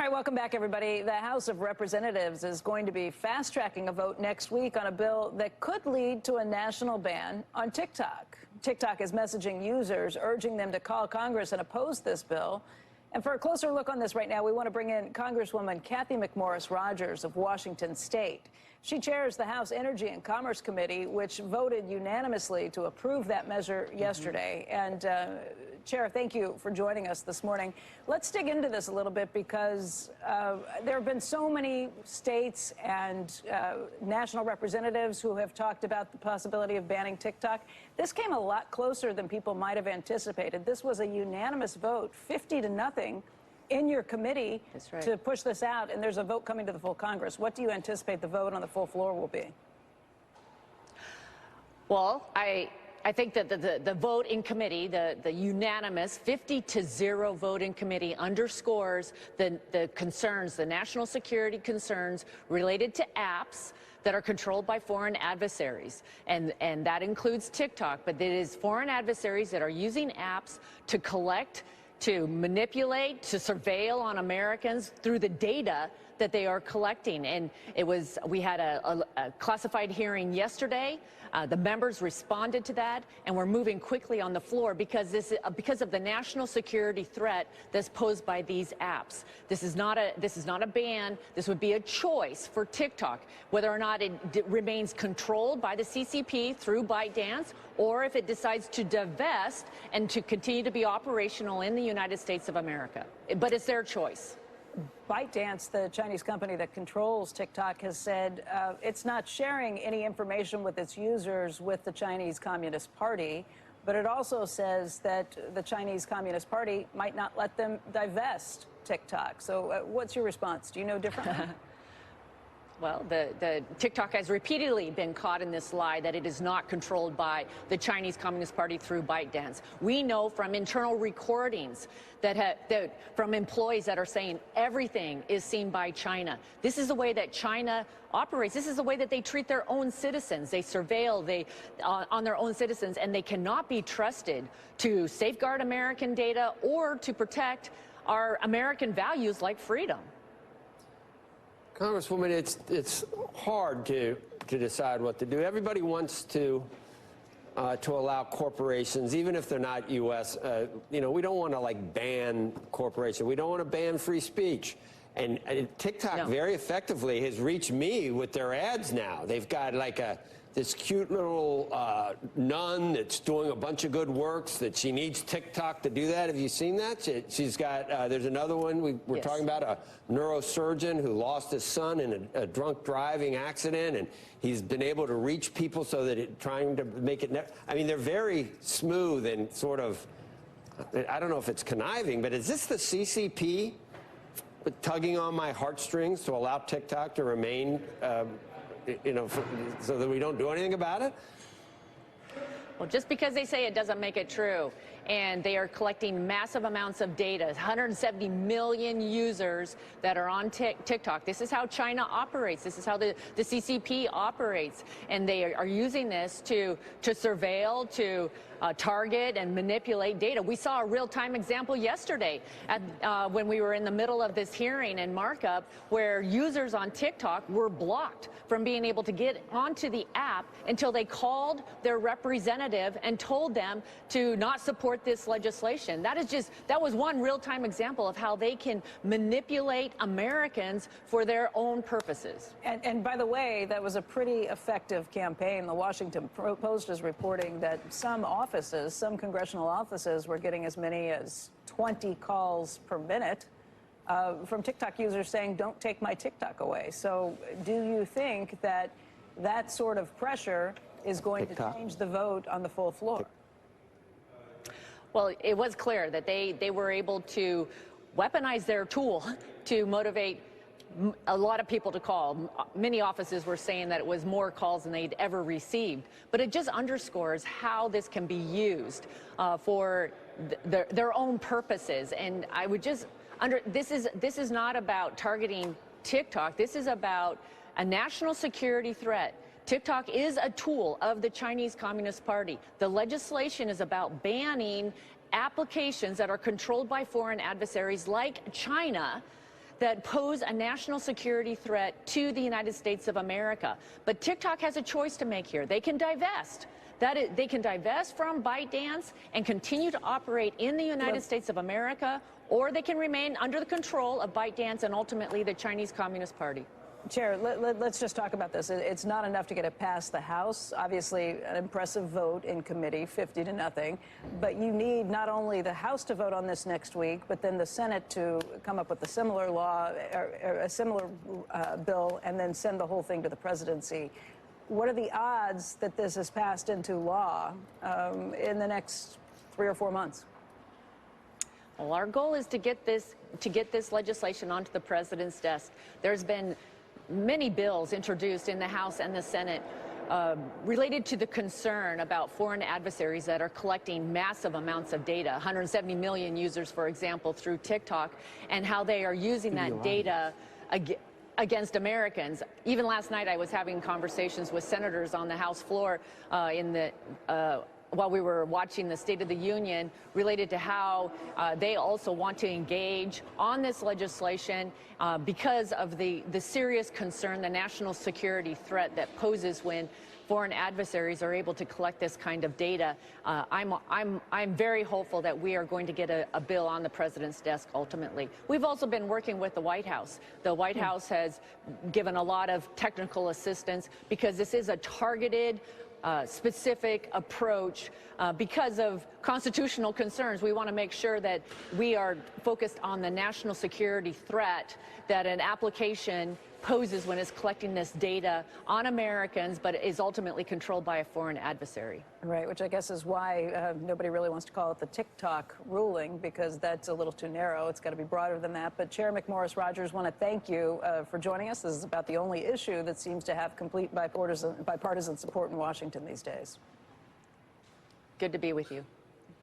All right, welcome back, everybody. The House of Representatives is going to be fast-tracking a vote next week on a bill that could lead to a national ban on TikTok. TikTok is messaging users, urging them to call Congress and oppose this bill. And for a closer look on this right now, we want to bring in Congresswoman Cathy McMorris Rodgers of Washington State. She chairs the House Energy and Commerce Committee, which voted unanimously to approve that measure yesterday. And Chair, thank you for joining us this morning. Let's dig into this a little bit because there have been so many states and national representatives who have talked about the possibility of banning TikTok. This came a lot closer than people might have anticipated. This was a unanimous vote, 50-0 in your committee to push this out, and there's a vote coming to the full Congress. What do you anticipate the vote on the full floor will be? Well, I think that the vote in committee, the unanimous 50-0 vote in committee underscores the concerns, the national security concerns related to apps that are controlled by foreign adversaries. And that includes TikTok, but it is foreign adversaries that are using apps to collect, to manipulate, to surveil on Americans through the data that they are collecting. And we had a classified hearing yesterday. The members responded to that, and we're moving quickly on the floor because of the national security threat that's posed by these apps. This is not a ban. This would be a choice for TikTok, whether or not it remains controlled by the CCP through ByteDance, or if it decides to divest and to continue to be operational in the United States of America. But it's their choice. ByteDance, the Chinese company that controls TikTok, has said it's not sharing any information with its users with the Chinese Communist Party, but it also says that the Chinese Communist Party might not let them divest TikTok. So what's your response? Do you know differently? Well, the TikTok has repeatedly been caught in this lie that it is not controlled by the Chinese Communist Party through ByteDance. We know from internal recordings that from employees that are saying everything is seen by China. This is the way that China operates. This is the way that they treat their own citizens. They surveil on their own citizens, and they cannot be trusted to safeguard American data or to protect our American values like freedom. Congresswoman, it's hard to decide what to do. Everybody wants to allow corporations, even if they're not U.S. We don't want to ban corporations. We don't want to ban free speech. And TikTok very effectively has reached me with their ads now. They've got this cute little nun that's doing a bunch of good works that she needs TikTok to do that. Have you seen that? She's got, there's another one we're talking about, a neurosurgeon who lost his son in a drunk driving accident, and he's been able to reach people so that trying to make it, I mean, they're very smooth and sort of, I don't know if it's conniving, but is this the CCP tugging on my heartstrings to allow TikTok to remain so that we don't do anything about it? Well, just because they say it doesn't make it true. And they are collecting massive amounts of data, 170 million users that are on TikTok. This is how China operates. This is how the CCP operates. And they are using this to surveil, to target and manipulate data. We saw a real-time example yesterday when we were in the middle of this hearing and markup where users on TikTok were blocked from being able to get onto the app until they called their representative and told them to not support this legislation. That was one real-time example of how they can manipulate Americans for their own purposes. And by the way, that was a pretty effective campaign. The Washington Post is reporting that some congressional offices were getting as many as 20 calls per minute from TikTok users saying, don't take my TikTok away. So do you think that that sort of pressure is going to change the vote on the full floor? Well, it was clear that they were able to weaponize their tool to motivate a lot of people to call. Many offices were saying that it was more calls than they'd ever received. But it just underscores how this can be used for their own purposes. And I would just this is not about targeting TikTok. This is about a national security threat. TikTok is a tool of the Chinese Communist Party. The legislation is about banning applications that are controlled by foreign adversaries like China that pose a national security threat to the United States of America. But TikTok has a choice to make here. They can divest. They can divest from ByteDance and continue to operate in the United States of America, or they can remain under the control of ByteDance and ultimately the Chinese Communist Party. Chair, let's just talk about this. It's not enough to get it past the House. Obviously, an impressive vote in committee, 50-0. But you need not only the House to vote on this next week, but then the Senate to come up with a similar law, or a similar bill, and then send the whole thing to the presidency. What are the odds that this is passed into law in the next 3 or 4 months? Well, our goal is to get this legislation onto the president's desk. There's been many bills introduced in the House and the Senate related to the concern about foreign adversaries that are collecting massive amounts of data, 170 million users, for example, through TikTok, and how they are using that data against Americans. Even last night, I was having conversations with senators on the House floor while we were watching the State of the Union related to how they also want to engage on this legislation because of the serious concern, the national security threat that poses when foreign adversaries are able to collect this kind of data. I'm very hopeful that we are going to get a bill on the president's desk ultimately. We've also been working with the White House. The White House has given a lot of technical assistance because this is a targeted, specific approach because of constitutional concerns. We want to make sure that we are focused on the national security threat that an application poses when it's collecting this data on Americans, but is ultimately controlled by a foreign adversary. Right, which I guess is why nobody really wants to call it the TikTok ruling, because that's a little too narrow. It's got to be broader than that. But Chair McMorris, Rodgers, want to thank you for joining us. This is about the only issue that seems to have complete bipartisan support in Washington these days. Good to be with you.